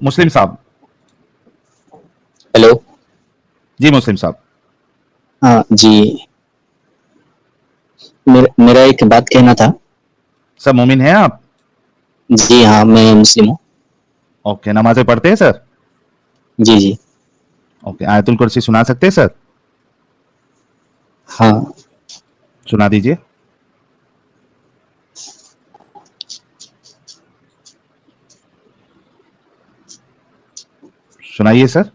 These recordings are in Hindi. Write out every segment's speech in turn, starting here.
मुस्लिम साहब। हेलो। जी मुस्लिम साहब। हाँ जी, मेरा एक बात कहना था। सर मोमिन हैं आप? जी हाँ, मैं मुस्लिम हूँ। ओके, नमाजें पढ़ते हैं सर? जी जी। ओके, आयतुल कुर्सी सुना सकते हैं सर? हाँ। सुना दीजिए। सुनाइए सर।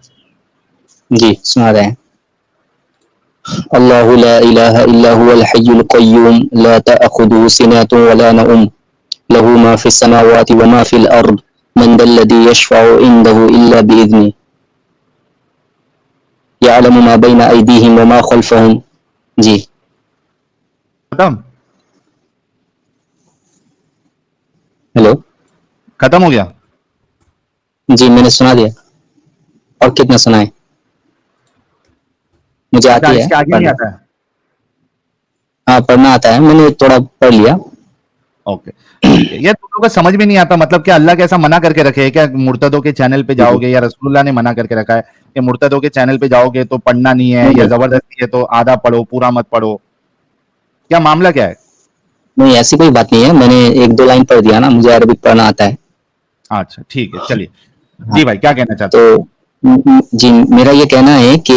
जी सुना रहे हैं। अल्लाहु ला इलाहा इल्ला हुवल हय्युल क़य्यूम ला तअख़ुज़ुहु सिनतुन व ला नौम लहू मा फ़िस समावाति व मा फ़िल अर्द मन दल्लज़ी यशफ़अु इंदहु इल्ला बिइज़्निहि यअलमु मा बैना अयदीहिम व मा ख़ल्फ़हुम। जी। खत्म? हेलो। खत्म हो गया? जी मैंने सुना दिया। और कितना सुनाएं? मुझे अच्छा, आती है इसके आगे नहीं पढ़ना। आता है? हाँ पढ़ना आता है, मैंने थोड़ा पढ़ लिया। ओके, ठीक है। ये तुम लोग को समझ में नहीं आता, मतलब क्या अल्लाह कैसा मना करके रखे है क्या? मुर्तदों के चैनल पे जी जी। जाओगे या रसूलुल्लाह ने मना करके रखा है कि मुर्तदों के चैनल पे जाओगे तो पढ़ना नहीं है, नहीं या नहीं जबरदस्ती है तो आधा पढ़ो पूरा मत पढ़ो? क्या मामला क्या है? नहीं, ऐसी कोई बात नहीं है। मैंने एक दो लाइन पढ़ दिया ना, मुझे अरबिक पढ़ना आता है। अच्छा ठीक है, चलिए। हाँ। जी भाई, क्या कहना चाहते तो हैं? जी मेरा ये कहना है कि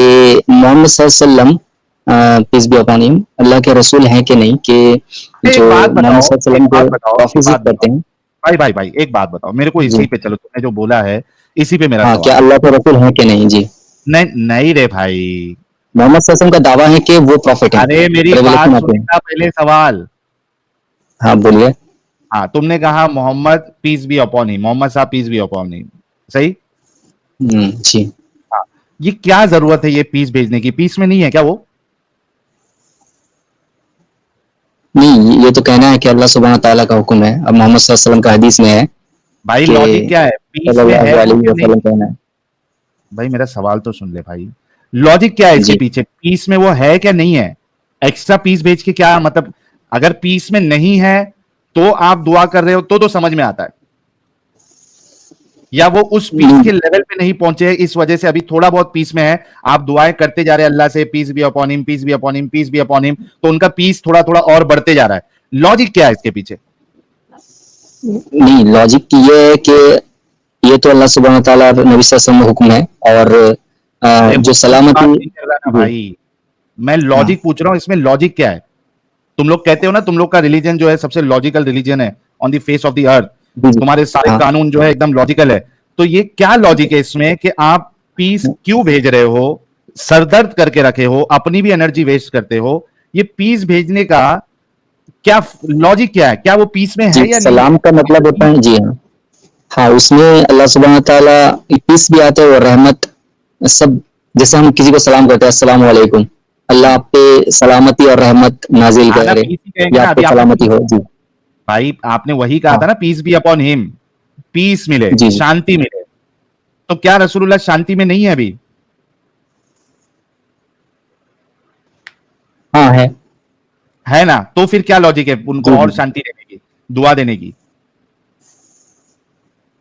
मोहम्मद सल्लल्लाहु पीस बी अपॉन हिम अल्लाह के रसूल हैं कि नहीं, कि एक जो बात मोहम्मद बताओ, एक सल्लल्लाहु बात को बताओ, एक काफी बात जिद बताओ। करते हैं। भाई भाई भाई, एक बात बताओ मेरे को, जी इसी पे चलो, तुमने जो बोला है इसी पे मेरा हाँ, सवाल क्या है। अल्लाह के रसूल हैं कि नहीं? जी। नहीं नहीं रे भाई। मोहम्मद सल्लल्लाहु का दावा है कि वो प्रॉफिट हैं, अरे मेरी बात रेवलेशन आते हैं। सुनेगा पहले सवाल। हाँ बोलिए। हाँ, तुमने कहा Mohammad peace be upon him, Mohammad साहब पीस बी अपॉन हिम, सही? जी। हाँ। ये क्या जरूरत है ये पीस भेजने की? पीस में नहीं है क्या वो? नहीं, ये तो कहना है कि अल्लाह सुब्हान ताला का हुक्म है। अब मोहम्मद सल्लल्लाहु अलैहि वसल्लम का हदीस में है भाई कि लॉजिक क्या है, पीस में है सल्लल्लाहु वो अलैहि कि नहीं? वसल्लम कहना है। भाई मेरा सवाल तो सुन ले भाई। लॉजिक क्या है इसके जी। पीछे? पीस में वो है क्या नहीं है? एक्स्ट्रा पीस भेज के क्या मतलब? अगर पीस में नहीं है तो आप दुआ कर रहे हो तो समझ में आता है, या वो उस पीस नहीं के लेवल पे नहीं पहुंचे इस वजह से अभी थोड़ा बहुत पीस में है, आप दुआएं करते जा रहे हैं अल्लाह से, पीस भी अपॉन हिम, पीस भी अपॉन हिम, पीस भी अपॉन हिम, तो उनका पीस थोड़ा थोड़ा और बढ़ते जा रहा है। लॉजिक क्या है इसके पीछे? नहीं, लॉजिक ये है कि ये तो अल्लाह सुब्हान ताला नबी सल्लल्लाहु अलैहि वसल्लम का हुक्म है। और अरे जो हुक्म की बात सलामती। नहीं कर रहा ना जी। भाई, मैं हाँ लॉजिक पूछ रहा हूं, इसमें लॉजिक क्या है? तुम लोग कहते हो ना तुम लोग का रिलीजन जो है सबसे लॉजिकल रिलीजन है on the face of the earth, जी जी। तुम्हारे सारे हाँ कानून जो है एकदम लॉजिकल है। तो ये क्या लॉजिक है इसमें कि आप पीस क्यों भेज रहे हो? सरदर्द करके रखे हो, अपनी भी एनर्जी वेस्ट करते हो। ये पीस भेजने का क्या लॉजिक क्या है? क्या वो पीस में जी, है या नहीं है? सलाम का मतलब होता है। जी हाँ। हाँ, उसमें अल्लाह सुब्हान ताला पीस भी आते हैं और रहमत सब। जैसे हम किसी को सलाम करते हैं, अस्सलाम वालेकुम, अल्लाह आप पे सलामती और रहमत नाजिल हाँ ना, करे, पीस ही कहेंगे या ना। आप अभी पे आपने सलामती पीस, हो। जी। भाई आपने वही कहा था हाँ। ना, peace be upon him, peace मिले, जी जी। शांति मिले। तो क्या रसूलुल्लाह शांति में नहीं है अभी? हाँ है। है ना? तो फिर क्या लॉजिक है उनको जी और जी। शांति देने की, दुआ देने की?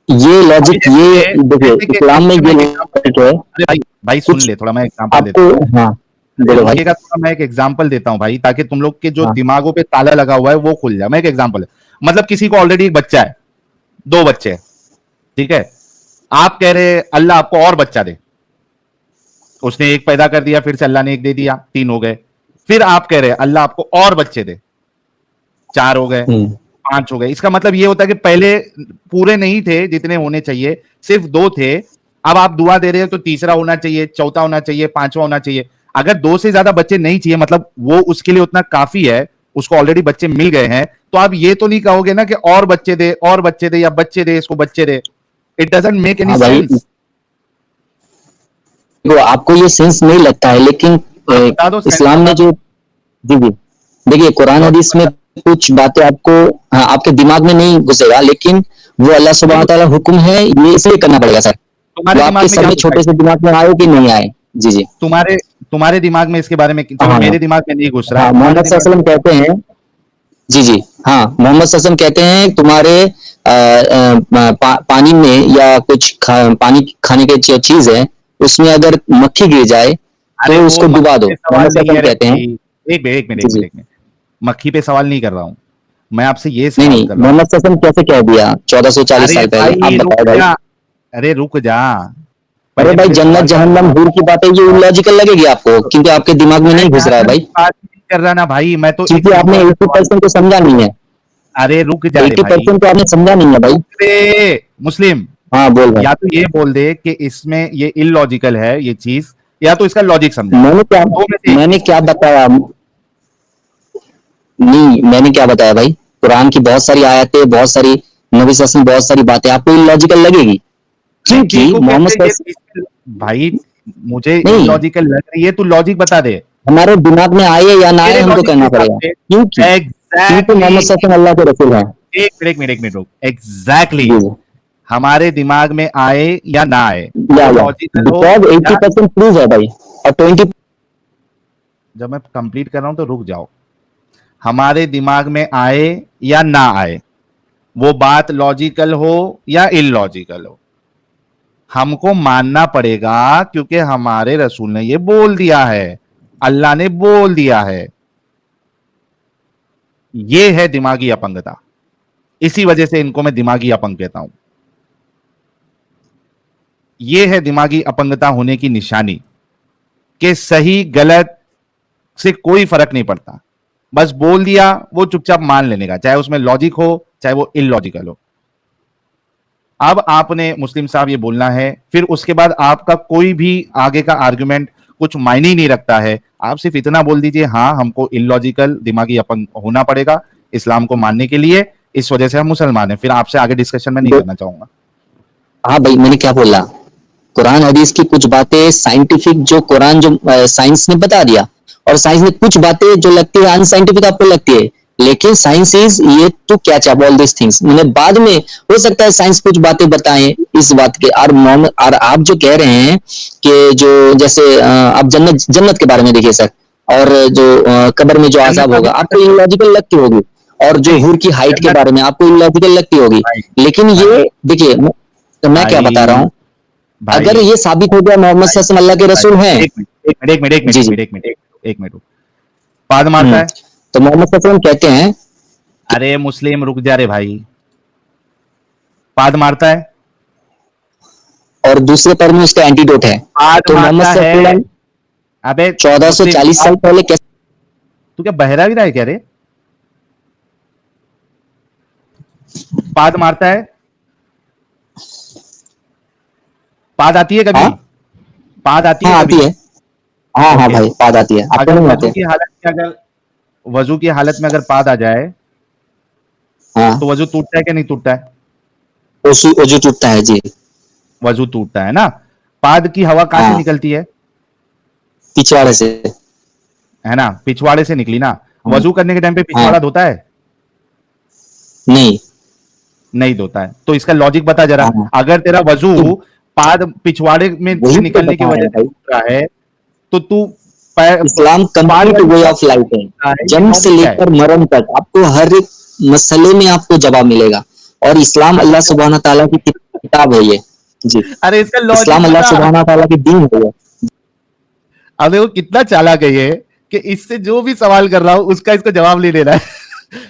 ये अभी लॉजिक, जैसे ये कि देखिए जैसे कि इस्लाम में देखिए, मैं ये एक एग्जांपल लॉजिक देता है। हूँ। अरे भाई, भाई सुन कुछ ले थोड़ा, मैं एग्जांपल देता आपको। हूँ। हाँ अरे बोलो भाई। रुकेगा थोड़ा, मैं एक एग्जांपल देता हूँ भाई, ताकि तुम लोग के जो हाँ दिमागों पे ताला लगा हुआ है वो खुल जाए। मैं एक एग्जांपल, मतलब किसी को ऑलरेडी एक बच्चा है, दो बच्चे हैं, ठीक है? आप कह रहे अल्लाह आपको और बच्चा दे, उसने एक पैदा कर दिया, फिर से अल्लाह ने एक दे दिया, तीन हो गए। फिर आप कह रहे अल्लाह आपको और बच्चे दे, चार हो गए, हम्म। पांच हो गए। इसका मतलब ये होता है कि पहले पूरे नहीं थे जितने होने चाहिए, सिर्फ दो थे। अब आप दुआ दे रहे हो तो तीसरा होना चाहिए, चौथा होना चाहिए, पांचवा होना चाहिए। अगर दो से ज्यादा बच्चे नहीं चाहिए, मतलब वो उसके लिए उतना काफी है, उसको ऑलरेडी बच्चे मिल गए हैं, तो आप ये तो नहीं कहोगे ना कि और बच्चे दे, और बच्चे दे, या बच्चे दे इसको बच्चे दे। इट डजंट मेक एनी हाँ भाई, सेंस। देखो आपको ये सेंस नहीं लगता है, लेकिन आप बता दो, सेंस इस्लाम बता में दो, जो। जी जी। देखिए कुरान लॉजिक हदीस में बता। कुछ बातें आपको, हाँ, आपके दिमाग में नहीं घुसेगा, लेकिन वो अल्लाह नहीं सुब्हान ताला घुसेगा, हुक्म है, ये इसलिए करना पड़ेगा सर। वो तुम्हारे आपके दिमाग में सर क्या में घुसा है? छोटे से दिमाग में आए कि नहीं आए। जी जी। तुम्हारे तुम्हारे दिमाग में इसके बारे में, चलो हाँ मेरे दिमाग में नहीं घुस रहा है, हाँ, तुम्हारे मोहम्मद दिमाग में। सल्लल्लाहु अलैहि वसल्लम कहते हैं। जी जी। हाँ, मोहम्मद सल्लल्लाहु अलैहि वसल्लम कहते हैं तुम्हारे पानी में या कुछ पानी खाने की जो चीज है उसमें अगर मक्खी गिर जाए अरे तो वो उसको डुबा दो, मक्खी पे सवाल मोहम्मद नहीं है सल्लल्लाहु रे कहते हैं। भाई, जी जी। एक मिनट, मक्खी पे सवाल नहीं कर रहा हूँ, मैं आपसे ये नहीं सवाल नहीं, कर रहा हूँ। मोहम्मद सल्लल्लाहु कैसे कह दिया 1440 अरे साल पहले, आप भाई रुक बताओ भाई। जा, अरे रुक जा, अरे पहले भाई, मुझे जन्नत सवाल का जहन्नम जवाब। हूर की बातें ये इलॉजिकल लगेगी आपको, क्योंकि आपके दिमाग में मैं नहीं घुस रहा है जहन्नम भाई, की बात नहीं कर रहा ना भाई, मैं तो एक क्योंकि आपने सिंपल सा सवाल। 80% तो समझा नहीं है। अरे रुक जा रे भाई, 80% तो आपने समझा नहीं है भाई। रुक रे मुस्लिम, हाँ बोल भाई। या तो ये बोल दे कि इसमें ये इलॉजिकल है ये चीज, या तो इसका लॉजिक समझा, मैंने क्या दो में से एक मैंने चीज क्या बोल। बताया? नहीं, मैंने क्या बताया भाई? कुरान की बहुत सारी आयतें, बहुत सारी नबी सल्लल्लाहु अलैहि वसल्लम, बहुत सारी बातें आपको इलॉजिकल लगेगी, नहीं क्योंकि देखो मोहम्मद कैसे ये सल्लल्लाहु चीज, भाई मुझे अलैहि वसल्लम नहीं, इलॉजिकल लग रही है, तू लॉजिक बता दे, हमारे दिमाग में आए या ना आए तेरे हमको लॉजिक के करना हिसाब पड़ेगा, से। क्योंकि एग्जैक्टली, मोहम्मद सल्लल्लाहु अलैहि वसल्लम अल्लाह के रसूल हैं। एक मिनट रुक, एग्जैक्टली, जी हमारे दिमाग में आए या ना आए, या वो या लॉजिकल हो बिकॉज या। 80% प्रूव है भाई, और 20। जब मैं कंप्लीट कर रहा हूं तो रुक जाओ, हमारे दिमाग में आए या ना आए, वो बात लॉजिकल हो या इलॉजिकल हो, हमको मानना पड़ेगा, क्योंकि हमारे रसूल ने ये बोल दिया है, अल्लाह ने बोल दिया है। ये है दिमागी अपंगता, इसी वजह से इनको मैं दिमागी अपंग कहता हूं। ये है दिमागी अपंगता होने की निशानी, कि सही गलत से कोई फर्क नहीं पड़ता, बस बोल दिया, वो चुपचाप मान लेने का, चाहे उसमें लॉजिक हो चाहे वो इलॉजिकल हो। अब आपने मुस्लिम साहब ये बोलना है, फिर उसके बाद आपका कोई भी आगे का आर्गुमेंट कुछ मायने ही नहीं रखता है, आप सिर्फ इतना बोल दीजिए, हाँ हमको इलॉजिकल दिमागी अपंग होना पड़ेगा इस्लाम को मानने के लिए, इस वजह से हम मुसलमान हैं, फिर आपसे आगे डिस्कशन में नहीं करना चाहूंगा। हाँ भाई, मैंने क्या बोला? कुरान हदीस की कुछ बातें साइंटिफिक, जो कुरान जो साइंस ने बता दिया, और साइंस में कुछ बातें जो लगती है अनसाइंटिफिक आपको लगती है, लेकिन साइंस इज ये to catch up all this things. मैंने बाद में हो सकता है साइंस कुछ बातें बताएं इस बात के, और मोहम्मद, और आप जो कह रहे हैं कि जो जैसे आप जन्नत जन्नत के बारे में देखिए सर, और जो कब्र में जो जन्नत आजाब का होगा भी आपको इलॉजिकल लगती होगी, और जो नहीं, हूर की हाइट के जन्नत, बारे में आपको इलॉजिकल लगती होगी, भाई लेकिन भाई ये देखिए, मैं क्या बता रहा भाई हूँ, अगर भाई ये साबित हो गया मोहम्मद भाई सल्लल्लाहु अलैहि वसल्लम अल्लाह के भाई, रसूल हैं। जी जी। एक मिनट, पाद मारता है। तो मोहम्मद सल्लल्लाहु अलैहि वसल्लम कहते हैं, अरे मुस्लिम रुक जा रे भाई, पाद मारता है, और दूसरे पर में उसका एंटीडोट है। पाद तो मोहम्मद मारता सल्लल्लाहु है। अलैहि वसल्लम अबे मुस्लिम, 1440 साल पहले कैसे? तू क्या बहरा भी रहा है क्या रे? पाद मारता है, पाद आती है कभी, हाँ पाद आती है हाँ आती कभी? है। हाँ हाँ ओके, भाई, पाद आती है, आपको अगर नहीं वजू आते? की हालत में, अगर वजू की हालत में अगर पाद आ जाए, हाँ, तो वजू टूटता है कि नहीं टूटता है? वजू टूटता है जी। वजू टूटता है ना। पाद की हवा कहां से हाँ, निकलती है? पिछवाड़े से। है ना, पिछवाड़े से निकली ना। हाँ वजू करने के टाइम पे हाँ। पिछवाड़ा धोता है? नहीं। नहीं धोता है। तो इसका लॉजिक बता जरा, हाँ, अगर तेरा वजू तो पाद पिछवाड़े में वही से तो निकलने की बता रहे वजह हैं से भाई, टूट रहा है, तो तू इस्लाम पाद कंप्लीट वजू वे कब ऑफ लाइफ है। टूटता है, ये जन्म से लॉजिक क्या है? लेकर मरण तक आपको हर एक मसले में आपको जवाब मिलेगा, और इस्लाम हाँ, तो अल्लाह क्या? सुब्हाना ताला की किताब है ये। जी। अरे इसका लॉजिक इस्लाम अल्लाह बता। सुब्हाना ताला की दीन है ये। अबे वो कितना चालाक है ये, कि इससे जो भी सवाल कर रहा हूं उसका इसको जवाब ले लेना है।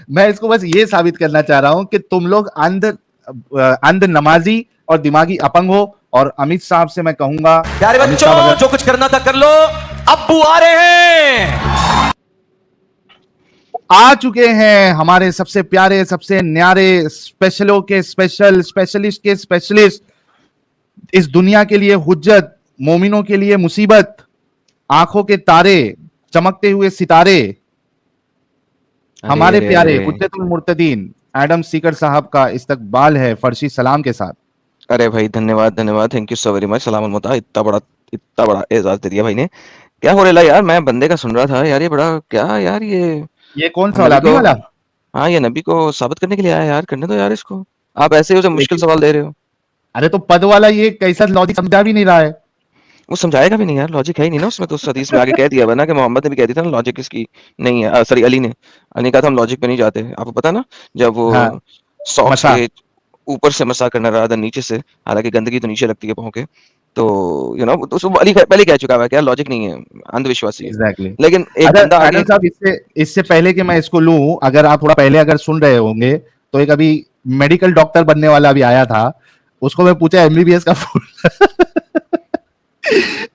मैं इसको बस ये साबित करना चाह रहा हूं कि तुम लोग अंध नमाजी और दिमागी अपंग हो। और अमित साहब से मैं कहूंगा, प्यारे अमित साहब बच्चों, अगर जो कुछ करना था कर लो, अब्बू आ रहे हैं। आ चुके हैं हमारे सबसे प्यारे, सबसे न्यारे, स्पेशलों के स्पेशल, स्पेशलिस्ट के स्पेशलिस्ट, इस दुनिया के लिए हुज्जत, मोमिनों के लिए मुसीबत, आंखों के तारे, चमकते हुए सितारे, अरे हमारे अरे प्यारे अरे हुज्जतुल मुर्तदीन एडम सीकर साहब का इस्तकबाल है फर्शी सलाम के साथ। अरे भाई, धन्यवाद धन्यवाद, thank you so very much. सलाम अलमुता, इतना बड़ा एजाज दे दिया भाई ने। क्या हो रहा है यार? मैं बंदे का सुन रहा था यार, ये बड़ा क्या यार, ये ये कौन सा वाला, नबी अभी को, वाला? हाँ ये नबी को साबित करने के लिए आया यार, करने दो यार इसको। आप ऐसे ही उसे मुश्किल लेकिन सवाल दे रहे हो। अरे तो पद वाला ये कैसा लॉजिक समझा भी नहीं रहा है। वो समझाएगा भी नहीं यार, लॉजिक है ही नहीं ना उसमें। तो उस हदीस में आगे कह दिया हुआ ना कि मोहम्मद ने भी कह दिया था ना, लॉजिक इसकी नहीं है। सॉरी, अली ने कहा था हम लॉजिक पे नहीं जाते। आपको पता ना, जब वो हाँ, सॉक्स मसा, के ऊपर से मसा करना रहा था नीचे से, हालांकि गंदगी तो नीचे लगती है पाँव के, तो यू नो तो उसको अली पहले कह चुका है क्या लॉजिक नहीं है, अंधविश्वासी है। एग्जैक्टली। लेकिन एक अगर बंदा मैडम आगे साहब इससे इससे पहले कि मैं इसको लूं, अगर आप थोड़ा पहले अगर सुन रहे होंगे तो एक अभी मेडिकल डॉक्टर बनने वाला भी आया था, उसको मैं पूछा एमबीबीएस का फुल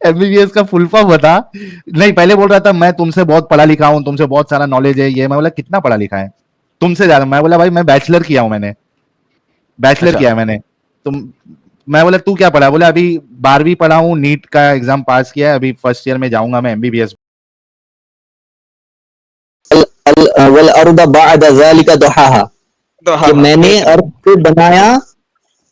एमबीबीएस का फुल फॉर्म बता। नहीं, पहले बोल रहा था मैं तुमसे बहुत पढ़ा लिखा हूं, तुमसे बहुत सारा नॉलेज है ये। मैं बोला कितना पढ़ा लिखा है तुमसे ज्यादा? मैं बोला भाई मैं बैचलर किया हूं, मैंने बैचलर अच्छा किया है मैंने। तुम मैं बोला तू क्या पढ़ा? बोला अभी 12वीं पढ़ा हूँ, नीट का एग्जाम पास किया है, अभी फर्स्ट ईयर में जाऊंगा मैं एमबीबीएस। वल अर्द बअद ज़ालिका दुहाहा, तो कि हाँ हाँ मैंने अर्थ को बनाया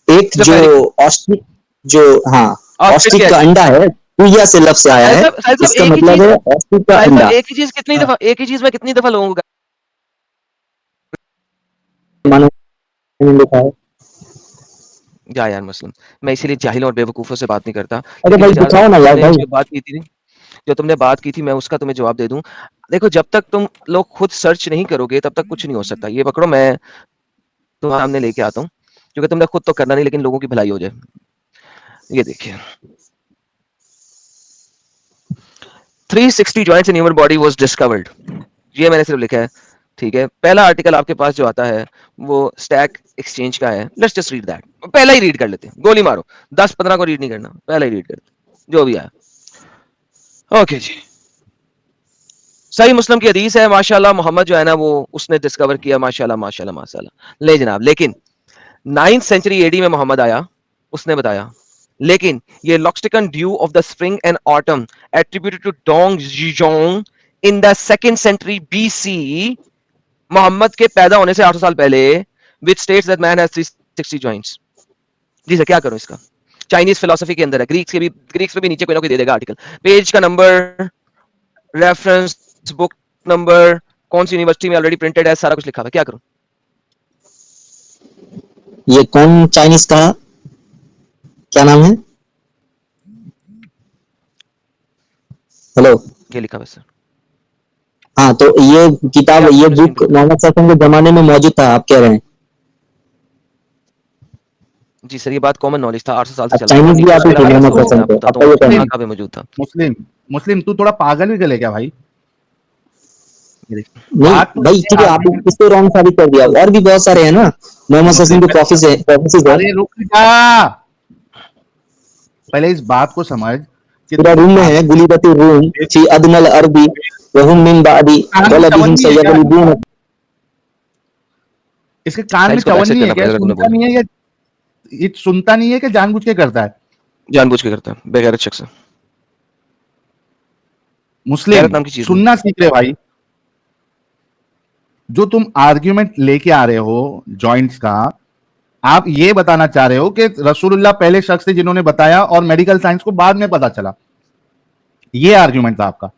एक इससे जो पहले ऑस्ट्रिच, जो हाँ ऑस्ट्रिच ऑस्ट्रिच के का एग। अंडा है, तुया से लफ्ज से आया है, साहिल साहब इसका एक ही मतलब चीज, है ऑस्ट्रिच का साहिल साहब अंडा। एक ही चीज कितनी दफा, एक ही चीज में कितनी दफा लोगों को मानो मैंने लिखा है। जा यार मुस्लिम, मैं इसीलिए जाहिलों और बेवकूफों से बात नहीं करता, अरे क्योंकि भाई मैं चाहता हूँ दिखाओ ना यार तुमने भाई। जो बात की थी, जो तुमने बात की थी मैं उसका तुम्हें जवाब दे दूं। देखो जब तक तुम लोग खुद सर्च नहीं करोगे तब तक कुछ नहीं हो सकता। ये पकड़ो, मैं तुम्हारे सामने लेके आता हूँ, क्योंकि तुमने खुद तो करना नहीं, लेकिन लोगों की भलाई हो जाए। ये देखिए 360 joints in human body was discovered, ये मैंने सिर्फ लिखा है, ठीक है। पहला आर्टिकल आपके पास जो आता है वो स्टैक एक्सचेंज का है। लेट्स जस्ट रीड दैट, पहला ही रीड कर लेते हैं, गोली मारो, 10-15 को रीड नहीं करना, पहला ही रीड करते जो भी आया। ओके जी, सही मुस्लिम की हदीस है, माशाल्लाह मोहम्मद जो है ना वो उसने डिस्कवर किया, माशाल्लाह माशाल्लाह माशाल्लाह। ले जनाब, लेकिन 9th सेंचुरी एडी में मोहम्मद आया, उसने बताया। लेकिन ये लॉक्सटिकन due of the spring and autumn attributed to Dong Jijong in the 2nd century BC, Mohammad के पैदा होने से 800 साल पहले, which states that man has 360 joints. जी सर क्या करूं इसका? चाइनीज फिलोसफी के अंदर है, ग्रीक्स के भी, ग्रीक्स पे भी नीचे कोई ना कोई दे देगा आर्टिकल, पेज का नंबर, रेफरेंस, बुक नंबर, कौन सी यूनिवर्सिटी में ऑलरेडी प्रिंटेड है, सारा कुछ लिखा हुआ है। क्या करूं? ये कौन चाइनीज का, क्या नाम है? हेलो। ये लिखा हुआ है सर। हाँ तो ये किताब, आप ये अपने स्क्रीन बुक पे देख लो। मोहम्मद सल्लल्लाहु अलैहि वसल्लम के जमाने में मौजूद था, आप कह रहे हैं? जी सर, ये बात कॉमन नॉलेज था, 800 साल से अब चल रहा है, और चाइनीज भी नीचे उसके आती थी अलावा मोहम्मद कैसे सल्लल्लाहु मौजूद है अलैहि मैं वसल्लम को, बताता आपका हूँ ये कहना कहाँ है? कहाँ पे मौजूद था। मुस्लिम मुस्लिम तू थोड़ा पागल भी चले क्या भाई? ये देखिए नहीं बात तो भाई ये ठीक है, आप आर्ग्यूमेंट। इसको रॉन्ग साबित कर दिया, और भी बहुत सारे हैं ना मोहम्मद सल्लल्लाहु मुस्लिम अलैहि वसल्लम के प्रोफेसीज है। अरे रुक जा, पहले इस बात को समझ कि पूरा तू रूम में है, गुलिबती रूम फी अदनल अरबी वहुम मिन बादी कान में गलबिहिम चवन्नी है क्या? सयगलिबून। इसके कान साहिल में इसको बैक सेट चवन्नी है करना क्या? पड़ेगा अगर तुमने सुनता बोला। नहीं है या ये सुनता नहीं है कि जानबूझ के करता है? जानबूझ के करता है, बेगैरत शख्स है। गैरत मुस्लिम नाम की चीज नहीं। सुनना सीख ले भाई। जो तुम आर्ग्यूमेंट लेके आ रहे हो जॉइंट्स का, आप ये बताना चाह रहे हो कि रसूलुल्लाह पहले शख्स थे जिन्होंने बताया और मेडिकल साइंस को बाद में पता चला। ये आर्ग्यूमेंट था आपका,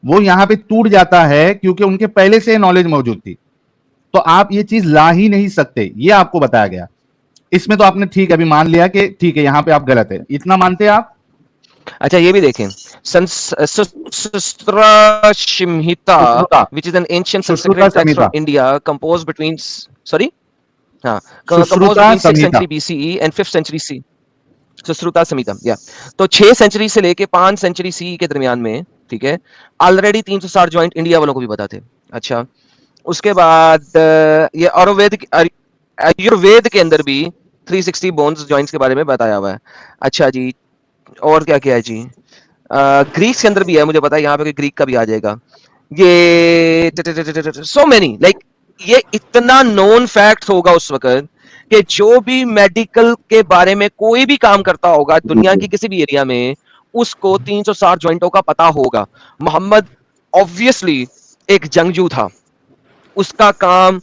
वो यहां पे टूट जाता है क्योंकि उनके पहले से नॉलेज मौजूद थी। तो आप ये चीज ला ही नहीं सकते, ये आपको बताया गया। इसमें तो आपने ठीक है अभी मान लिया कि ठीक है यहां पे आप गलत है, इतना मानते हैं आप? अच्छा ये भी देखें, सुश्रुता संहिता, Sushruta which is an ancient Sushruta Sanskrit text from Samhita India, composed between, sorry, हाँ, composed Sushruta between 6th Samhita. century BCE and 5th century C। Sushruta संहिता, या तो 6 सेंचुरी से लेके 5 सेंचुरी सी के दरमियान में, ठीक है, ऑलरेडी 360 जॉइंट इंडिया वालों को भी पता थे। अच्छा, उसके बाद ये आयुर्वेद के अंदर भी 360 बोन्स जॉइंट्स के बारे में बताया हुआ है। अच्छा जी, और क्या क्या है जी? ग्रीक के अंदर भी है, मुझे पता है, यहाँ पे कोई ग्रीक का भी आ जाएगा। ये सो मेनी, लाइक ये इतना नोन फैक्ट होगा उस वक्त कि जो भी मेडिकल के बारे में कोई भी काम करता होगा दुनिया की किसी भी एरिया में, उसको 360 जॉइंटों का पता होगा। मोहम्मद ऑब्वियसली एक जंगजू था, उसका काम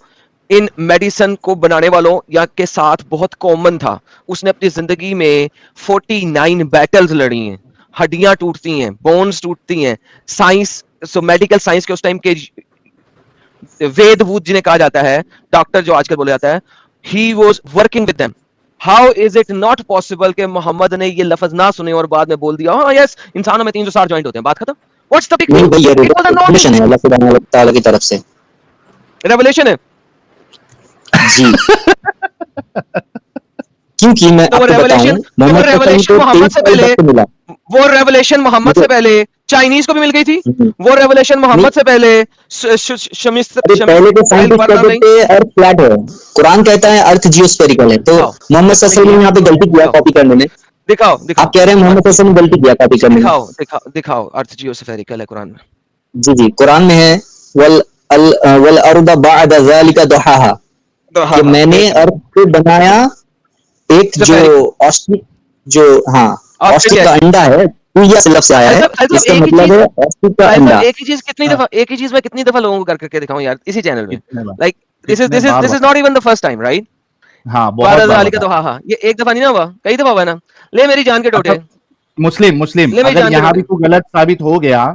इन मेडिसिन को बनाने वालों या के साथ बहुत कॉमन था। उसने अपनी जिंदगी में 49 बैटल्स लड़ी हैं, हड्डियां टूटती हैं, बोन्स टूटती हैं, साइंस, सो मेडिकल साइंस के उस टाइम के वेद वूद जिन्हें कहा जाता है, डॉक्टर जो आजकल बोला जाता है, he was working with them. How is it not possible कि मोहम्मद ने ये लफ्ज ना सुने और बाद में बोल दिया हाँ यस इंसानों में 360 जॉइंट होते हैं, बात खत्म। व्हाट्स द बिग नहीं डील? भाई, ये it was a non revelation है अल्लाह सुब्हानहू व तआला की तरफ से। रेवलेशन है। जी क्योंकि मैं तो वो आपको बताऊं रेवलेशन मोहम्मद रेवलेशन को मोहम्मद 23 से साल पहले वक्त मिला। वो रेवलेशन मोहम्मद से पहले चाइनीज को भी मिल गई थी। वो रेवलेशन नहीं, मोहम्मद से पहले अरे पहले तो साइंटिस्ट कहते थे अर्थ फ्लैट है, कुरान कहता है अर्थ जियोस्फेरिकल है, तो दिखाओ मोहम्मद सल्लल्लाहु अलैहि वसल्लम ने यहाँ पे गलती किया दिखाओ कॉपी करने में। दिखाओ दिखाओ आप कह रहे हैं मोहम्मद सल्लल्लाहु अलैहि वसल्लम ने गलती किया कॉपी करने में। दिखाओ दिखाओ दिखाओ अर्थ जियोस्फेरिकल है कुरान में। जी जी, कुरान में है वल वल अर्द बअद ज़ालिका दुहाहा, तो हाँ कि हाँ मैंने देख रहा अर्थ को बनाया एक जो स्फेरिक ऑस्ट्रिच, जो हाँ ऑस्ट्रिच ऑस्ट्रिच का एग। अंडा है, पूया से लफ्ज आया है, साहिल साहब इसका एक ही मतलब चीज है ऑस्ट्रिच का साहिल साहब अंडा। एक ही चीज कितनी हाँ, दफा एक ही चीज मैं कितनी दफा लोगों को कर करके दिखाऊं यार इसी चैनल में। कितने बार लाइक कितने बार दिस इज बता not even the first time right. हाँ बहुत बारह बार अली का बता तो हाँ हाँ ये एक दफा नहीं ना हुआ, कई दफा हुआ ना। ले मेरी जान के टोटे, मतलब मुस्लिम मुस्लिम ले मेरी अगर जान के यहाँ भी टोटे। तू गलत साबित हो गया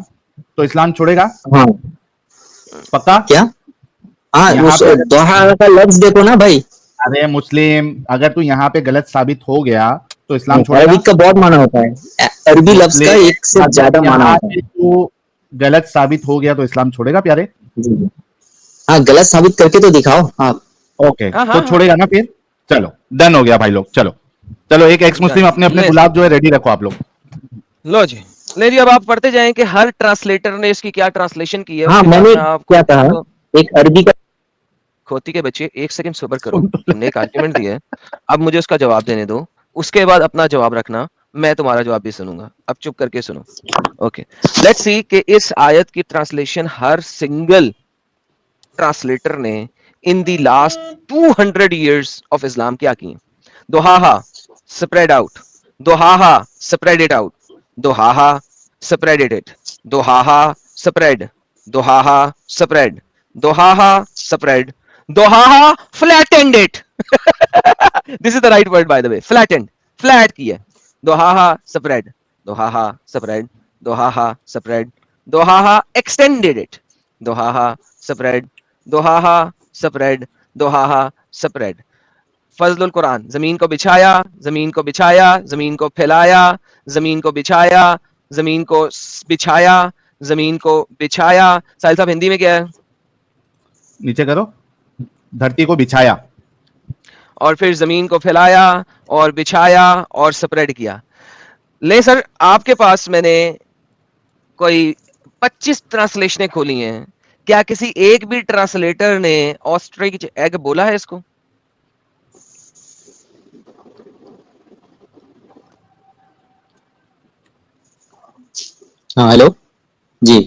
तो इस्लाम छोड़ेगा हाँ पक्का। क्या, हाँ यहाँ उस पे अगर दोहा का लफ्ज देखो ना भाई, अरे मुस्लिम अगर तू यहाँ पे गलत साबित हो गया तो इस्लाम छोड़ेगा। अरबिक का बहुत माना होता है, अरबी लफ्ज का एक मुस्लिम से अगर ज्यादा माना यहाँ होता है। पे तू गलत साबित हो गया तो इस्लाम छोड़ेगा प्यारे। जी जी। हाँ गलत साबित करके तो दिखाओ आप। ओके हाँ तो हाँ हाँ छोड़ेगा ना फिर। चलो डन हो गया भाई लोग। चलो चलो एक एक्स मुस्लिम अपने अपने ले गुलाब जो है रेडी रखो आप लोग। लो जी ले जी। अब आप पढ़ते जाएं कि हर ट्रांसलेटर ने इसकी क्या ट्रांसलेशन की है, हाँ उसके बाद मैंने मैं आपको क्या कहा, तो एक अरबी का खोती के बच्चे एक सेकंड सब्र करो। सुन तो ले। तुमने एक आर्गुमेंट दिया है, अब मुझे उसका जवाब देने दो, उसके बाद अपना जवाब रखना, मैं तुम्हारा जवाब भी सुनूंगा। अब चुप करके सुनो। ओके लेट्स सी कि इस आयत की ट्रांसलेशन हर सिंगल ट्रांसलेटर ने in the last 200 years of Islam क्या की। दोहाहा स्प्रेड आउट, दोहाहा स्प्रेड इट आउट, दोहाहा स्प्रेड इट, दोहाहा स्प्रेड, दोहाहा स्प्रेड, दोहाहा स्प्रेड, दोहाहा flattened it. This is the right word by the way, flattened, flat की है। दोहाहा स्प्रेड, दोहाहा स्प्रेड, दोहाहा स्प्रेड, दोहाहा एक्सटेंडेड इट, दोहाहा स्प्रेड, दोहाहा स्प्रेड, दोहाहा स्प्रेड। फजलुल कुरान, जमीन को बिछाया, जमीन को बिछाया, जमीन को फैलाया, जमीन को बिछाया, जमीन को बिछाया, जमीन को बिछाया। साहिल साहब हिंदी में क्या है? नीचे करो धरती को बिछाया और फिर जमीन को फैलाया और बिछाया और स्प्रेड किया। ले सर आपके पास मैंने कोई 25 ट्रांसलेशनें खोली हैं, क्या किसी एक भी ट्रांसलेटर ने ऑस्ट्रिच एग बोला है इसको? हाँ हेलो जी।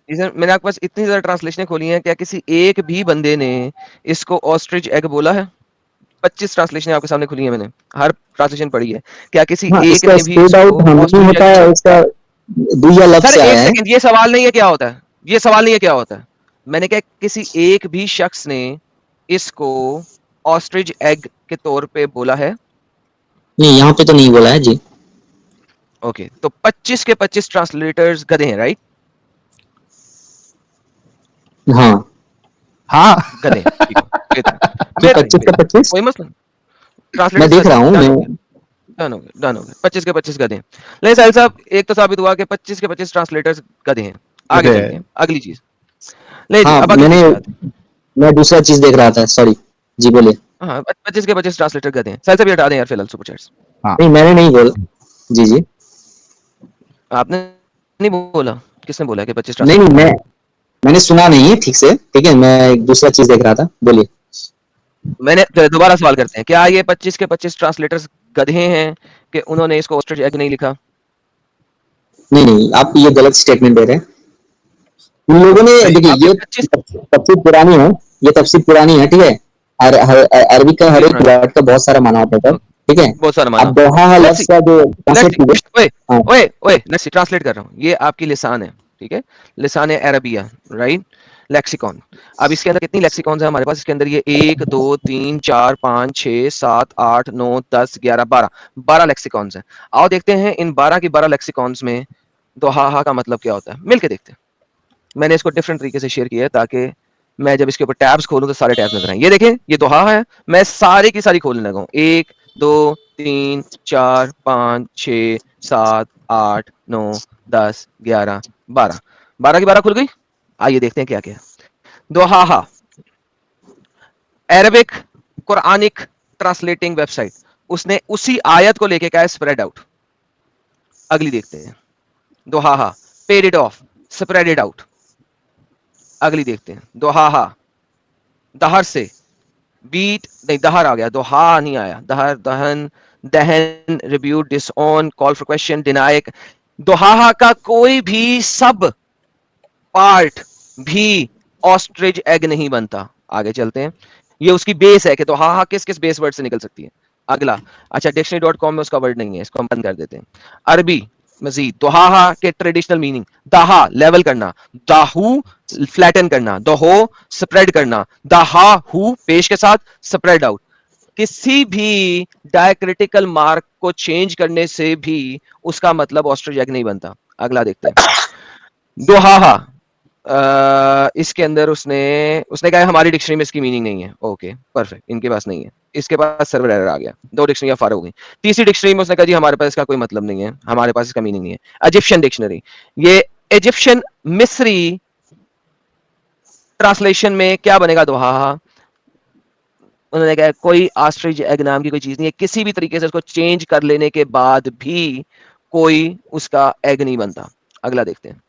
जी सर मैंने आपके पास इतनी ज्यादा ट्रांसलेशनें खोली हैं, क्या किसी एक भी बंदे ने इसको ऑस्ट्रिच एग बोला है? 25 ट्रांसलेशन आपके सामने खुली है, मैंने हर ट्रांसलेशन पढ़ी है, क्या किसी हाँ एक इसका ने भी स्प्रेड आउट इसको हमें नहीं ऑस्ट्रिच होता एग है, बोला? इसका दुया लफ्ज सर से एक आया है। सेकंड, ये सवाल नहीं है क्या होता है, ये सवाल नहीं है क्या होता है। मैंने कहा किसी एक भी शख्स ने इसको ऑस्ट्रिच एग के तौर पे बोला है? नहीं यहाँ पे तो नहीं बोला है जी। ओके तो 25 के 25 ट्रांसलेटर्स गधे हैं, राइट? हाँ हाँ गधे हैं, ठीक है, कि 25 का 25 कोई मसला नहीं। मैं ट्रांसलेटर्स देख गधे रहा हैं, हूँ डन मैं। हो गया, डन हो गया, डन हो गया। 25 के 25 गधे हैं। नहीं साहिल साहब एक तो साबित हुआ कि 25 के 25 ट्रांसलेटर्स गधे हैं। आगे गधे चलते हैं, अगली चीज ले जी, हाँ अब अगली मैंने चीज पे आते हैं। मैं दूसरा चीज देख रहा था, सॉरी जी बोलिए। हाँ 25 के 25 ट्रांसलेटर गधे हैं। साहिल साहब ये हटा दें यार फिलहाल सुपर चैट्स। हाँ नहीं मैंने नहीं बोला जी जी। आपने नहीं बोला, किसने बोला कि 25 नहीं ट्रांसलेटर? मैंने सुना नहीं है ठीक से, ठीक है मैं एक दूसरा चीज देख रहा था, बोलिए। मैंने दोबारा सवाल करते हैं, क्या ये 25 के 25 ट्रांसलेटर्स गधे हैं कि उन्होंने इसको ऑस्ट्रिच एग नहीं लिखा? नहीं नहीं आप ये गलत स्टेटमेंट दे रहे हैं। उन लोगों ने भाई देखिए आपने ये 25 तफसीर पुरानी है, ये तफसीर पुरानी है, ठीक है। अरबी का हर एक वर्ड का बहुत सारा माना होता है, ठीक है। बहुत सारा माना। अब दोहा लेट्स लफ्ज सी, का जो लेट्स ट्रांसलेट सी, कीजिए। ओए हाँ ओए ओए लेट्स सी, ट्रांसलेट कर रहा हूँ। ये आपकी लिसान है, ठीक है, लिसान अरबिया, राइट, लेक्सिकॉन। अब इसके अंदर कितनी लेक्सिकॉन्स है हमारे पास? इसके अंदर ये 1 2 3 4 5 6 7 8 9 10 11 12 लेक्सिकॉन्स हैं। आओ देखते हैं इन 12 की 12 लेक्सिकॉन्स में दोहा का मतलब क्या होता है, मिलके देखते हैं। मैंने इसको डिफरेंट तरीके से शेयर किया है ताकि मैं जब इसके ऊपर टैब्स खोलूं तो सारे टैब्स नजर आए। ये देखें, ये दोहा है, मैं सारी की सारी खोलने लगा हूं। 1 2 3 4 5 6 7 8 9 10 11 12 12 की 12 खुल गई। आइए देखते हैं क्या क्या है। दोहा अरबिक कुरानिक ट्रांसलेटिंग वेबसाइट, उसने उसी आयत को लेके कहा स्प्रेड आउट। अगली देखते हैं, दोहाहा, paid it off, spread it out. अगली देखते हैं, दोहाहा, दहर से, बीट नहीं, दहर आ गया, दोहा नहीं आया, दहर, दहन, दहन, rebut, disown, call for question, deny. दोहाहा का कोई भी सब पार्ट भी ऑस्ट्रिच एग नहीं बनता। आगे चलते हैं, ये उसकी बेस है कि दोहाहा किस किस बेस वर्ड से निकल सकती है। अगला, अच्छा dictionary.com में उसका वर्ड नहीं है, इसको हम बंद कर देते हैं। अरबी मजीद, दोहाहा के ट्रेडिशनल मीनिंग, दाहा लेवल करना, दाहू फ्लैटन करना, दोहो स्प्रेड करना, दाहाहू पेश के साथ स्प्रेड आउट। किसी भी डायक्रिटिकल मार्क को चेंज करने से भी उसका मतलब ऑस्ट्रिच एग नहीं बनता। अगला देखते हैं, दोहाहा, इसके अंदर उसने कहा हमारी डिक्शनरी में इसकी मीनिंग नहीं है। ओके परफेक्ट, इनके पास नहीं है, इसके पास सर्वर एरर आ गया, दो डिक्शनरी फार हो गई। तीसरी डिक्शनरी में उसने कहा जी हमारे पास इसका कोई मतलब नहीं है, हमारे पास इसका मीनिंग नहीं है। इजिप्शियन डिक्शनरी, ये इजिप्शियन मिस्री ट्रांसलेशन में क्या बनेगा दोहाहा? उन्होंने कहा कोई ऑस्ट्रिच एग नाम की कोई चीज नहीं है, किसी भी तरीके से उसको चेंज कर लेने के बाद भी कोई उसका एग नहीं बनता। अगला देखते हैं,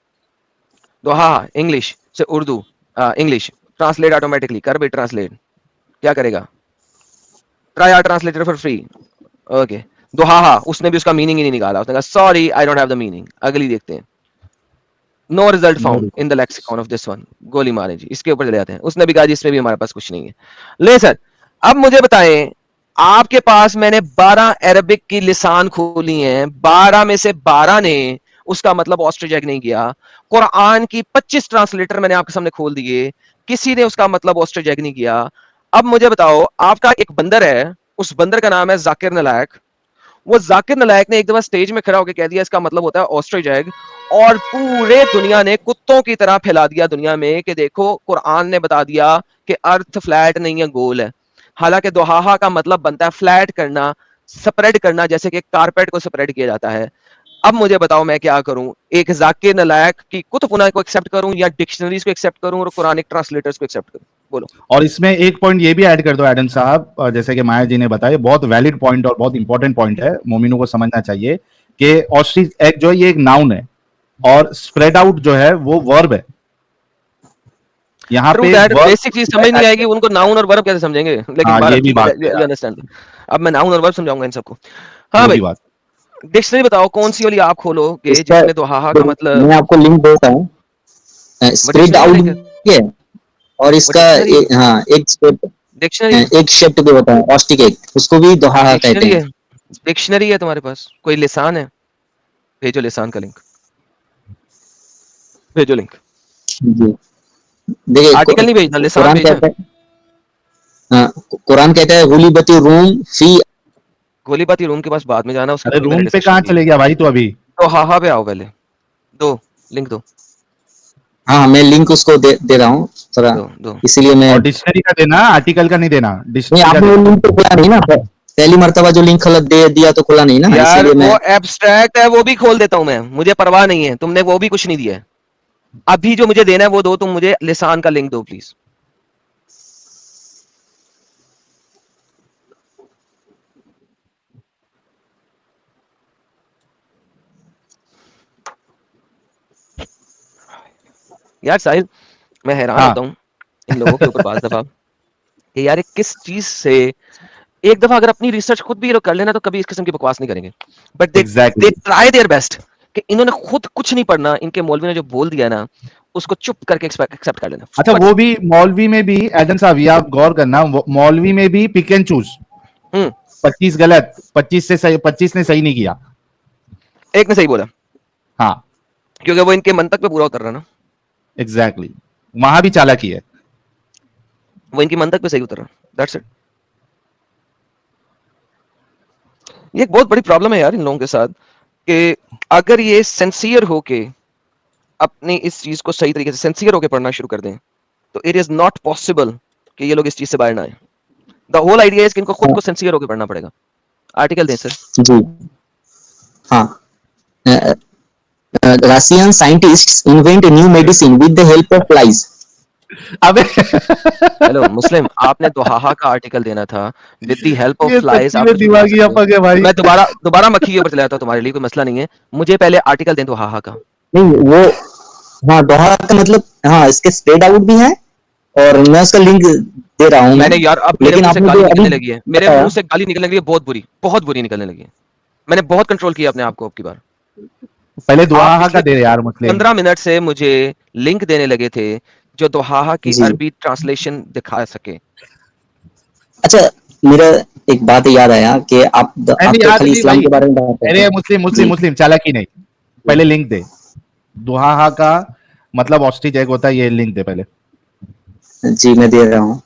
दोहा इंग्लिश से उर्दू, इंग्लिश ट्रांसलेट ऑटोमेटिकली, कर भाई ट्रांसलेट, क्या करेगा? Try our translator for free. Okay, दोहा उसने भी उसका मीनिंग ही नहीं निकाला, उसने कहा sorry I don't have the meaning. अगली देखते हैं, no result found in the lexicon of this one, गोली मारे जी, इसके ऊपर चले जाते हैं। उसने भी कहा जी इसमें भी हमारे पास कुछ नहीं है। ले सर, अब मुझे बताएं, आपके पास मैंने 12 अरबिक की लिसान खोली हैं, 12 में से 12 ने उसका मतलब ऑस्ट्रिच एग नहीं किया। कुरान की 25 ट्रांसलेटर मैंने आपके सामने खोल दिए, किसी ने उसका मतलब ऑस्ट्रिच एग नहीं किया। अब मुझे बताओ, आपका एक बंदर है, उस बंदर का नाम है जाकिर नलायक। वो जाकिर नलायक ने एक दफा स्टेज में खड़ा होकर कह दिया इसका मतलब होता है ऑस्ट्रिच एग, और पूरे दुनिया ने कुत्तों की तरह फैला दिया दुनिया में कि देखो कुरान ने बता दिया कि अर्थ फ्लैट नहीं है, गोल है। हालांकि दोहाहा का मतलब बनता है फ्लैट करना, स्प्रेड करना, जैसे कि कारपेट को स्प्रेड किया जाता है। अब मुझे बताओ मैं क्या करूं, एक जाकिर नलायक की कुतुबुना को एक्सेप्ट करूं या डिक्शनरीज को एक्सेप्ट करूं और कुरानिक ट्रांसलेटर्स को एक्सेप्ट करूं? बोलो। और इसमें एक पॉइंट ये भी ऐड कर दो एडम साहब, जैसे कि माया जी ने बताया, बहुत वैलिड पॉइंट और बहुत इंपॉर्टेंट पॉइंट है, मोमिनों को समझना चाहिए कि ऑस्ट्रिच एग जो है ये एक नाउन है और स्प्रेड आउट जो है वो वर्ब है। यहाँ पे बेसिक चीज समझ नहीं आएगी उनको, नाउन और वर्ब कैसे समझेंगे? लेकिन ये भी बात है। अंडरस्टैंड, अब मैं नाउन और वर्ब समझाऊंगा इन सबको। हाँ भाई, डिक्शनरी बताओ कौन सी वाली आप खोलोगे जिसमें दोहाहा का मतलब। मैं आपको लिंक देता हूँ, स्प्रेड आउट है, और इसका हाँ एक डिक्शनरी, एक शब्द भी होता है ऑस्टिक एग, उसको भी दोहाहा कहते हैं। डिक्शनरी है तुम्हारे पास? कोई लिसान है? भेजो लिसान का लिंक, भेजो लिंक। देखिए आर्टिकल नहीं भेजना, लिसान भेजना। कुरान कहता है गुलिबती रूम फी, गोलीबाती रूम के पास बाद में जाना, उसके अरे रूम पे कहाँ चले गया भाई? तो अभी तो हाहा पे आओ, पहले दो लिंक दो। हाँ मैं लिंक उसको दे रहा हूँ थोड़ा, इसीलिए मैं डिक्शनरी का देना, आर्टिकल का नहीं देना। नहीं, आपने लिंक तो खुला नहीं ना, पहली मर्तबा जो लिंक गलत दे दिया तो खुला नहीं ना, यार वो एब्स्ट्रैक्ट है, वो भी खोल देता हूं मैं, मुझे परवाह नहीं है, तुमने वो भी कुछ नहीं दिया है। अभी जो मुझे देना है वो दो, तुम मुझे लिसान का लिंक दो प्लीज। यार साहिल, मैं हैरान होता हूँ इन लोगों के ऊपर बाज़ दफा कि यार किस चीज से, एक दफा अगर अपनी रिसर्च खुद भी कर लेना तो कभी इस किस्म की बकवास नहीं करेंगे, but they try their best कि इन्होंने खुद कुछ नहीं पढ़ना, इनके मौलवी ने जो बोल दिया ना उसको चुप करके एक्सेप्ट कर लेना। अच्छा, वो भी मौलवी में भी एडम साहब, ये आप गौर करना, मौलवी में भी पिक एंड चूज, 25 गलत, 25 से सही, 25 ने सही नहीं किया, एक ने सही बोला। हाँ, क्योंकि वो इनके मंतक पे पूरा उतर रहा ना। एग्जैक्टली, वहां भी चालाकी है, वो इनकी मंतक पे सही उतर रहा, दैट्स इट। ये एक बहुत बड़ी प्रॉब्लम है यार इन लोगों के साथ कि अगर ये सिंसियर होके अपनी इस चीज को सही तरीके से सिंसियर होके पढ़ना शुरू कर दें तो इट इज नॉट पॉसिबल कि ये लोग इस चीज से बाहर ना आए। द होल आइडिया इज कि इनको खुद को सिंसियर होके पढ़ना पड़ेगा। आर्टिकल दें सर जी। हाँ, Russian scientists invent a new medicine with the help of flies. अबे हेलो मुस्लिम, आपने दुहाहा का आर्टिकल देना था विद द हेल्प ऑफ ये फ्लाइज, सच्ची आप में कुछ भी बना दिमागी सकते हो। अपंग है भाई। मैं दोबारा दोबारा मक्खी के ऊपर चला जाता हूँ, तुम्हारे लिए कोई मसला नहीं है, मुझे पहले आर्टिकल दें दुहाहा का। नहीं वो, हाँ दोहा का मतलब, हाँ इसके स्प्रेड आउट भी है, और मैं उसका लिंक दे रहा हूँ मैं। मैंने यार अब मेरे लेकिन मुंह से आपने गाली जो अभी निकलने लगी है, मेरे बताया, मुंह से गाली निकलने लगी है, बहुत बुरी निकलने लगी है। मैंने बहुत कंट्रोल किया अपने आप को अब की बार। पहले आप दुआहा का पिछले दे यार मुस्लिम। 15 मिनट से मुझे लिंक देने लगे थे जो दुहाहा की जी अरबी ट्रांसलेशन दिखा सके। अच्छा, मेरा एक बात याद आया कि आप मैंने तो याद खाली नहीं इस्लाम भाई। के बारे में बात करते अरे हैं। मुस्लिम मुस्लिम जी मुस्लिम चालाकी नहीं। पहले लिंक दे। दुहाहा का मतलब ऑस्ट्रिच एग होता है, ये लिंक दे पहले। जी मैं दे रहा हूँ।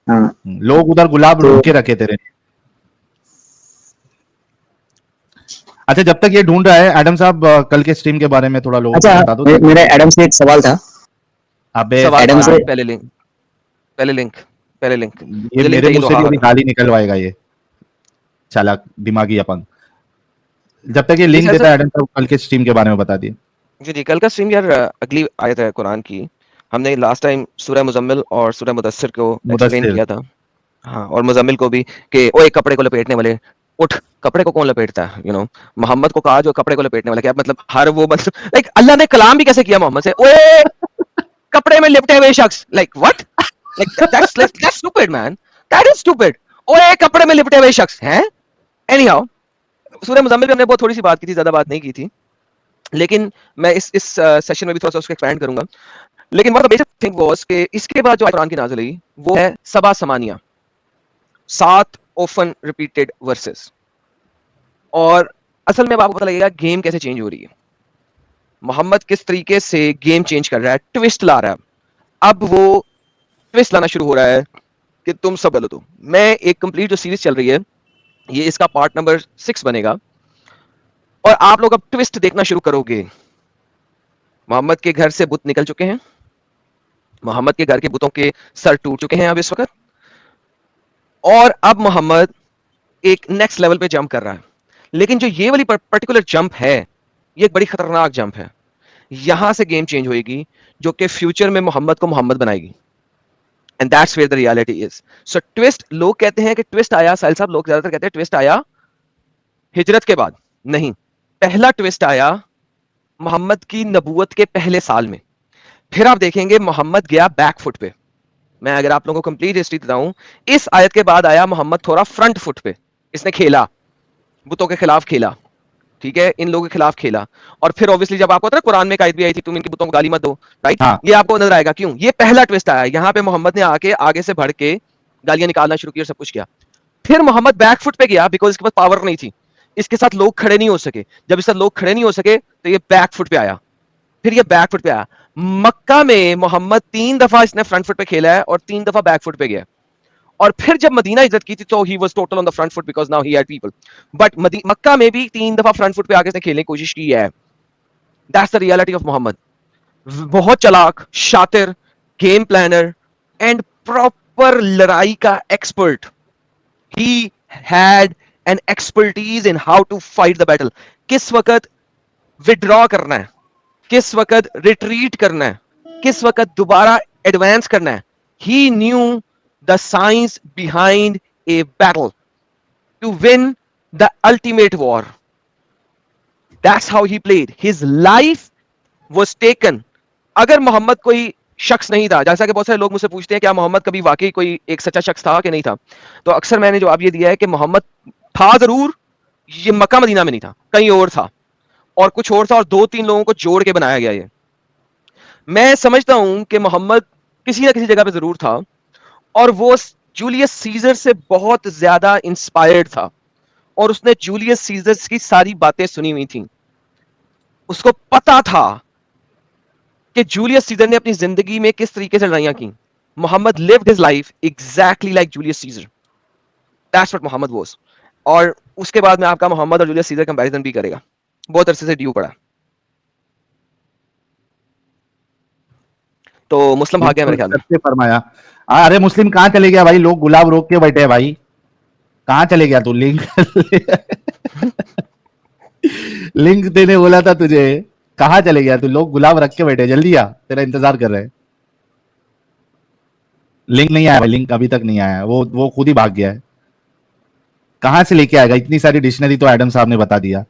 हाँ लोग उधर गुलाब तो ढूंढ के रखे तेरे। अच्छा जब तक ये ढूंढ रहा है एडम साहब, कल के स्ट्रीम के बारे में थोड़ा लोगों को अच्छा, बता दो मेरा ताकि। एडम से एक सवाल था। अबे सवाल एडम बाद से, में, पहले लिंक, पहले लिंक, पहले लिंक। ये मुझे लिंक मेरे चाहिए मुंह से भी दुहाहा अभी का। गाली निकलवाएगा ये चालाक दिमागी अपंग। जब तक ये जी लिंक सर देता सर। है एडम साहब, कल के स्ट्रीम के बारे में बता दिए। जी जी, कल का स्ट्रीम यार अगली आयत है कुरान की। हमने लास्ट टाइम सूरह मुजम्मिल और सूरह मुदस्सिर को एक्सप्लेन मुदस्सिर। किया था। हाँ, और मुजम्मिल को भी कि ओए कपड़े को लपेटने वाले उठ। कपड़े को कौन लपेटता है, मोहम्मद को कहा जो कपड़े को लपेटने वाला, क्या मतलब हर वो मतलब लाइक अल्लाह ने कलाम भी कैसे किया मोहम्मद से, ओए कपड़े में लिपटे हुए शख्स, like what, like that's stupid man, that is stupid. ओए कपड़े में लिपटे हुए शख्स हैं। एनी हाउ, सूरह मुजम्मिल पे हमने बहुत थोड़ी सी बात की थी, ज्यादा बात नहीं की थी, लेकिन मैं इस सेशन में भी थोड़ा सा उसको एक्सपैंड करूंगा। लेकिन what the basic thing was कि इसके बाद जो कुरान की नाज़िल हुई वो है सबा समानिया, 7 ऑफन रिपीटेड वर्सेस। और असल में अब आपको पता लगेगा गेम कैसे चेंज हो रही है, मोहम्मद किस तरीके से गेम चेंज कर रहा है, ट्विस्ट ला रहा है। अब वो ट्विस्ट लाना शुरू हो रहा है कि तुम सब गलत हो। मैं एक कंप्लीट जो सीरीज चल रही है, ये इसका पार्ट नंबर 6 बनेगा, और आप लोग अब ट्विस्ट देखना शुरू करोगे। मोहम्मद के घर से बुत निकल चुके हैं, मोहम्मद के घर के बुतों के सर टूट चुके हैं अब इस वक्त, और अब मोहम्मद एक नेक्स्ट लेवल पे जंप कर रहा है। लेकिन जो ये वाली पर्टिकुलर जंप है, ये एक बड़ी खतरनाक जंप है। यहां से गेम चेंज होएगी, जो कि फ्यूचर में मोहम्मद को मोहम्मद बनाएगी। And that's where the reality is. So twist, लोग कहते हैं कि ट्विस्ट आया, साहिल साहब, लोग ज्यादातर कहते हैं ट्विस्ट आया हिजरत के बाद। नहीं, पहला ट्विस्ट आया मोहम्मद की नबूवत के पहले साल में। फिर आप देखेंगे मोहम्मद गया बैक फुट पे। मैं अगर आप लोगों को कंप्लीट हिस्ट्री देता हूं, इस आयत के बाद आया मोहम्मद थोड़ा फ्रंट फुट पे, इसने खेला, बुतों के खिलाफ खेला, ठीक है, इन लोगों के खिलाफ खेला। और फिर ऑब्वियसली जब आपको पता है कुरान में एक आयत भी आई थी, तुम इनकी बुतों को गाली मत दो, राइट, हाँ ये आपको नजर आएगा क्यों। ये पहला ट्विस्ट आया, यहां पे मोहम्मद ने आके आगे से बढ़ के गालियां निकालना शुरू की और सब कुछ किया। फिर मोहम्मद बैक फुट पे गया, बिकॉज इसके पास पावर नहीं थी, इसके साथ लोग खड़े नहीं हो सके। जब इसके साथ लोग खड़े नहीं हो सके तो ये बैक फुट पे आया। फिर ये बैक फुट पे आया। मक्का में मोहम्मद 3 दफा इसने फ्रंट फुट पे खेला है और 3 दफा बैक फुट पे गया। और फिर जब मदीना हिजरत की थी तो he was total on the front foot because now he had people. But Mecca में भी 3 दफा फ्रंट फुट पे आके इसने खेलने की कोशिश की है। That's the reality of Mohammad. बहुत चालाक, शातिर, गेम प्लानर एंड प्रॉपर लड़ाई का expert. He had an expertise in how to fight the battle. किस वक्त विड्रॉ करना है, किस वक्त रिट्रीट करना है, किस वक्त दोबारा एडवांस करना है। He knew the science behind a battle to win the ultimate war. That's how he played. His life was taken. अगर मोहम्मद कोई शख्स नहीं था, जैसा कि बहुत सारे लोग मुझसे पूछते हैं क्या मोहम्मद कभी वाकई कोई एक सच्चा शख्स था कि नहीं था, तो अक्सर मैंने जवाब ये दिया है कि मोहम्मद था जरूर, ये मक्का मदीना में नहीं था, कहीं और था, और कुछ और था, और 2-3 लोगों को जोड़ के बनाया गया। ये मैं समझता हूं कि मोहम्मद किसी ना किसी जगह पे जरूर था, और वो जूलियस सीजर से बहुत ज्यादा इंस्पायर्ड था, और उसने जूलियस सीजर की सारी बातें सुनी हुई थी। उसको पता था कि जूलियस सीजर ने अपनी जिंदगी में किस तरीके से लड़ाइयां की। Mohammad lived his life exactly like Julius Caesar. That's what Mohammad was. और उसके बाद में आपका मोहम्मद और जूलियस सीजर कंपैरिजन भी करेगा, बहुत अरसे से ड्यू पड़ा। तो मुस्लिम भाग गया बिल्कुल मेरे ख्याल में। सत्य फरमाया। अरे मुस्लिम कहाँ चले गया भाई, लोग गुलाब रोक के बैठे हैं भाई। कहाँ चले गया तू, लिंक लिंक देने बोला था तुझे, कहाँ चले गया तू, लोग गुलाब रख के बैठे हैं, जल्दी आ, तेरा इंतजार कर रहे हैं। लिंक नहीं आया, लिंक अभी तक नहीं आया, वो खुद ही भाग गया है। कहां से लेके आएगा? इतनी सारी डिक्शनरी तो एडम साहब ने बता दिया।